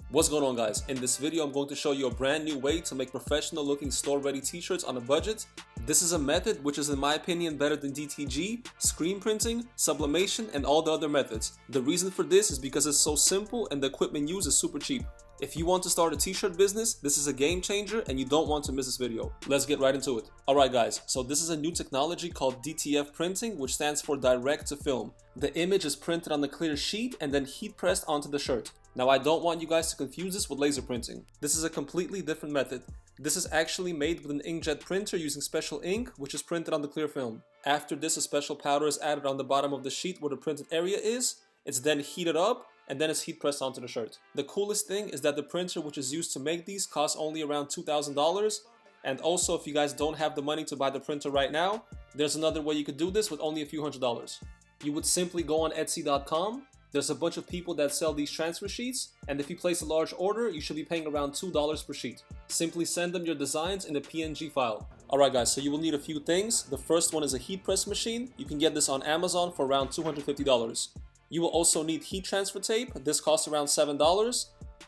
What's going on, guys? In this video I'm going to show you a brand new way to make professional looking store ready t-shirts on a budget. This is a method which is in my opinion better than DTG, screen printing, sublimation, and all the other methods. The reason for this is because it's so simple and the equipment used is super cheap. If you want to start a t-shirt business, this is a game changer and you don't want to miss this video. Let's get right into it. Alright guys, so this is a new technology called DTF printing, which stands for direct to film. The image is printed on the clear sheet and then heat pressed onto the shirt. Now I don't want you guys to confuse this with laser printing. This is a completely different method. This is actually made with an inkjet printer using special ink, which is printed on the clear film. After this, a special powder is added on the bottom of the sheet where the printed area is. It's then heated up and then it's heat pressed onto the shirt. The coolest thing is that the printer which is used to make these costs only around $2,000. And also, if you guys don't have the money to buy the printer right now, there's another way you could do this with only a few $100s. You would simply go on Etsy.com. There's a bunch of people that sell these transfer sheets, and if you place a large order, you should be paying around $2 per sheet. Simply send them your designs in a PNG file. Alright guys, so you will need a few things. The first one is a heat press machine. You can get this on Amazon for around $250. You will also need heat transfer tape. This costs around $7.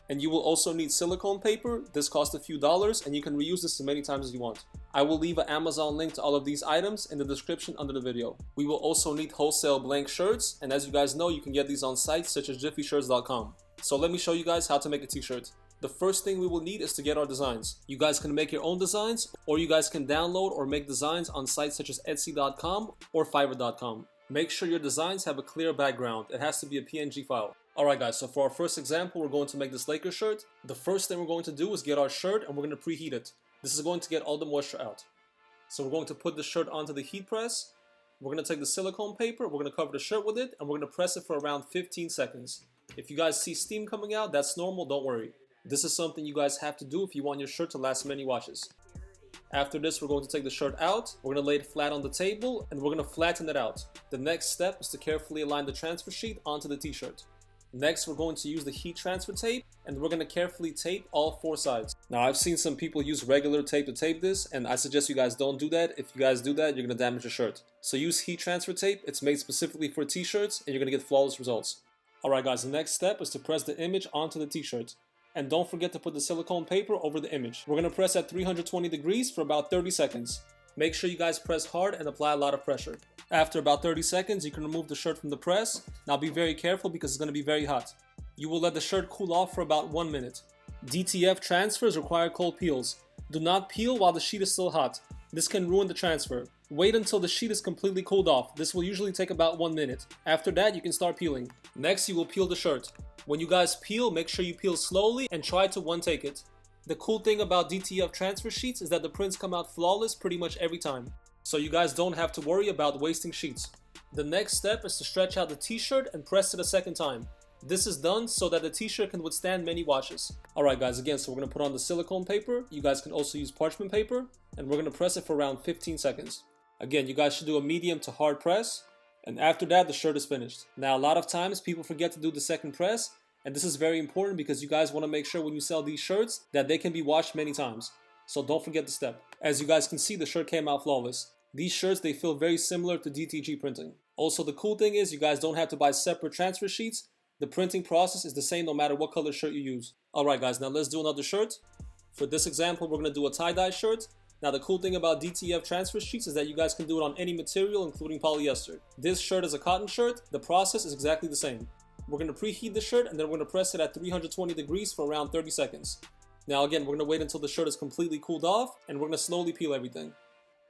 And you will also need silicone paper. This costs a few dollars and you can reuse this as many times as you want. I will leave an Amazon link to all of these items in the description under the video. We will also need wholesale blank shirts, and as you guys know, you can get these on sites such as jiffyshirts.com. So let me show you guys how to make a t-shirt. The first thing we will need is to get our designs. You guys can make your own designs, or you guys can download or make designs on sites such as Etsy.com or Fiverr.com. Make sure your designs have a clear background. It has to be a PNG file. Alright guys, so for our first example, we're going to make this Lakers shirt. The first thing we're going to do is get our shirt and we're going to preheat it. This is going to get all the moisture out. So we're going to put the shirt onto the heat press. We're going to take the silicone paper, we're going to cover the shirt with it, and we're going to press it for around 15 seconds. If you guys see steam coming out, that's normal, don't worry. This is something you guys have to do if you want your shirt to last many washes. After this, we're going to take the shirt out, we're going to lay it flat on the table, and we're going to flatten it out. The next step is to carefully align the transfer sheet onto the t-shirt. Next, we're going to use the heat transfer tape, and we're going to carefully tape all four sides. Now, I've seen some people use regular tape to tape this, and I suggest you guys don't do that. If you guys do that, you're going to damage your shirt. So use heat transfer tape. It's made specifically for t-shirts, and you're going to get flawless results. Alright guys, the next step is to press the image onto the t-shirt. And don't forget to put the silicone paper over the image. We're going to press at 320 degrees for about 30 seconds. Make sure you guys press hard and apply a lot of pressure. After about 30 seconds, you can remove the shirt from the press. Now be very careful because it's going to be very hot. You will let the shirt cool off for about 1 minute. DTF transfers require cold peels. Do not peel while the sheet is still hot. This can ruin the transfer. Wait until the sheet is completely cooled off. This will usually take about 1 minute. After that, you can start peeling. Next, you will peel the shirt. When you guys peel, make sure you peel slowly and try to one-take it. The cool thing about DTF transfer sheets is that the prints come out flawless pretty much every time. So you guys don't have to worry about wasting sheets. The next step is to stretch out the t-shirt and press it a second time. This is done so that the t-shirt can withstand many washes. Alright guys, again, so we're going to put on the silicone paper. You guys can also use parchment paper. And we're going to press it for around 15 seconds. Again, you guys should do a medium to hard press. And after that, the shirt is finished. Now, a lot of times people forget to do the second press. And this is very important because you guys want to make sure when you sell these shirts that they can be washed many times. So don't forget the step. As you guys can see, the shirt came out flawless. These shirts, they feel very similar to DTG printing. Also, the cool thing is you guys don't have to buy separate transfer sheets. The printing process is the same no matter what color shirt you use. Alright guys, now let's do another shirt. For this example, we're going to do a tie-dye shirt. Now the cool thing about DTF transfer sheets is that you guys can do it on any material including polyester. This shirt is a cotton shirt. The process is exactly the same. We're going to preheat the shirt and then we're going to press it at 320 degrees for around 30 seconds. Now again, we're going to wait until the shirt is completely cooled off and we're going to slowly peel everything.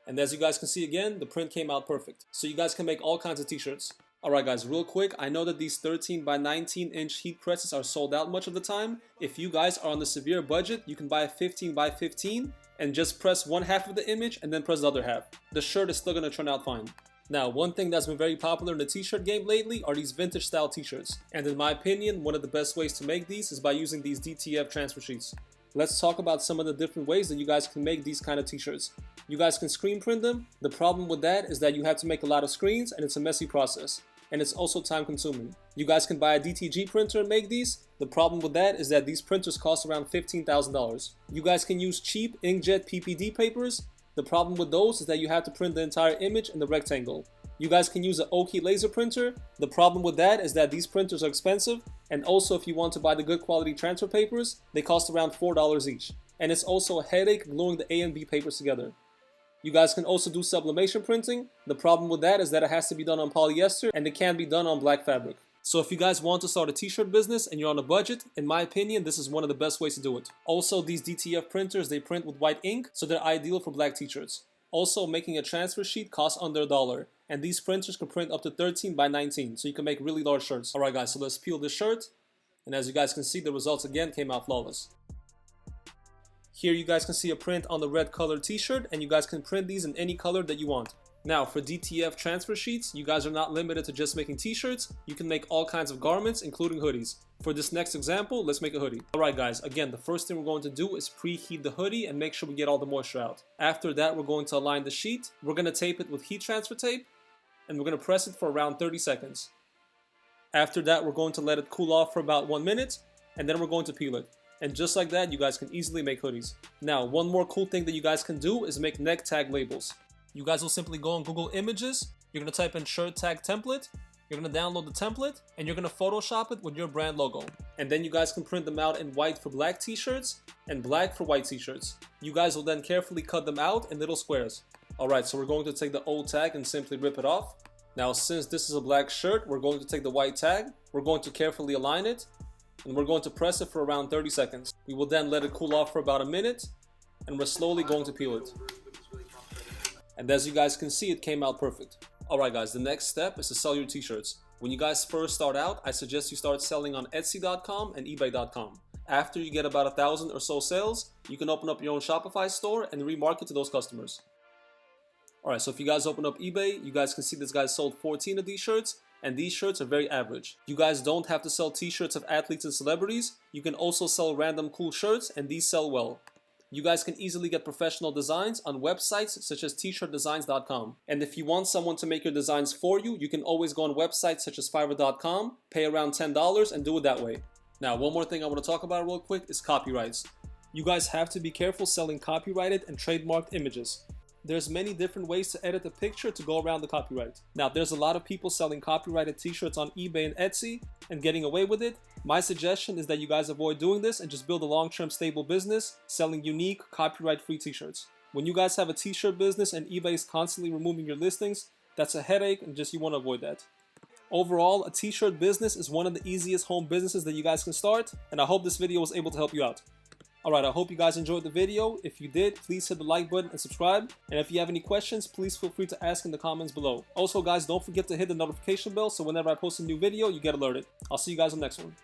And as you guys can see again, the print came out perfect. So you guys can make all kinds of t-shirts. Alright guys, real quick, I know that these 13 by 19 inch heat presses are sold out much of the time. If you guys are on the severe budget, you can buy a 15 by 15 and just press one half of the image and then press the other half. The shirt is still going to turn out fine. Now, one thing that's been very popular in the t-shirt game lately are these vintage style t-shirts. And in my opinion, one of the best ways to make these is by using these DTF transfer sheets. Let's talk about some of the different ways that you guys can make these kind of t-shirts. You guys can screen print them. The problem with that is that you have to make a lot of screens and it's a messy process. And it's also time consuming. You guys can buy a DTG printer and make these. The problem with that is that these printers cost around $15,000. You guys can use cheap inkjet PPD papers. The problem with those is that you have to print the entire image in the rectangle. You guys can use an Oki laser printer. The problem with that is that these printers are expensive, and also if you want to buy the good quality transfer papers, they cost around $4 each. And it's also a headache gluing the A and B papers together. You guys can also do sublimation printing. The problem with that is that it has to be done on polyester and it can't be done on black fabric. So if you guys want to start a t-shirt business and you're on a budget, in my opinion, this is one of the best ways to do it. Also, these DTF printers, they print with white ink, so they're ideal for black t-shirts. Also, making a transfer sheet costs under $1, and these printers can print up to 13 by 19, so you can make really large shirts. Alright guys, so let's peel this shirt, and as you guys can see, the results again came out flawless. Here you guys can see a print on the red colored t-shirt, and you guys can print these in any color that you want. Now for DTF transfer sheets, you guys are not limited to just making t-shirts, you can make all kinds of garments including hoodies. For this next example, let's make a hoodie. Alright guys, again the first thing we're going to do is preheat the hoodie and make sure we get all the moisture out. After that we're going to align the sheet, we're going to tape it with heat transfer tape, and we're going to press it for around 30 seconds. After that we're going to let it cool off for about 1 minute, and then we're going to peel it. And just like that, you guys can easily make hoodies. Now, one more cool thing that you guys can do is make neck tag labels. You guys will simply go on Google Images, you're going to type in shirt tag template, you're going to download the template, and you're going to Photoshop it with your brand logo. And then you guys can print them out in white for black t-shirts and black for white t-shirts. You guys will then carefully cut them out in little squares. Alright, so we're going to take the old tag and simply rip it off. Now, since this is a black shirt, we're going to take the white tag, we're going to carefully align it, and we're going to press it for around 30 seconds. We will then let it cool off for about a minute, and we're slowly going to peel it. And as you guys can see, it came out perfect. Alright guys, the next step is to sell your t-shirts. When you guys first start out, I suggest you start selling on Etsy.com and eBay.com. After you get about 1,000 or so sales, you can open up your own Shopify store and remarket to those customers. Alright, so if you guys open up eBay, you guys can see this guy sold 14 of these shirts, and these shirts are very average. You guys don't have to sell t-shirts of athletes and celebrities, you can also sell random cool shirts, and these sell well. You guys can easily get professional designs on websites such as tshirtdesigns.com. And if you want someone to make your designs for you, you can always go on websites such as Fiverr.com, pay around $10 and do it that way. Now, one more thing I want to talk about real quick is copyrights. You guys have to be careful selling copyrighted and trademarked images. There's many different ways to edit a picture to go around the copyright. Now, there's a lot of people selling copyrighted t-shirts on eBay and Etsy and getting away with it. My suggestion is that you guys avoid doing this and just build a long-term stable business selling unique copyright-free t-shirts. When you guys have a t-shirt business and eBay is constantly removing your listings, that's a headache and just you want to avoid that. Overall, a t-shirt business is one of the easiest home businesses that you guys can start, and I hope this video was able to help you out. Alright, I hope you guys enjoyed the video. If you did, please hit the like button and subscribe. And if you have any questions, please feel free to ask in the comments below. Also guys, don't forget to hit the notification bell so whenever I post a new video, you get alerted. I'll see you guys on the next one.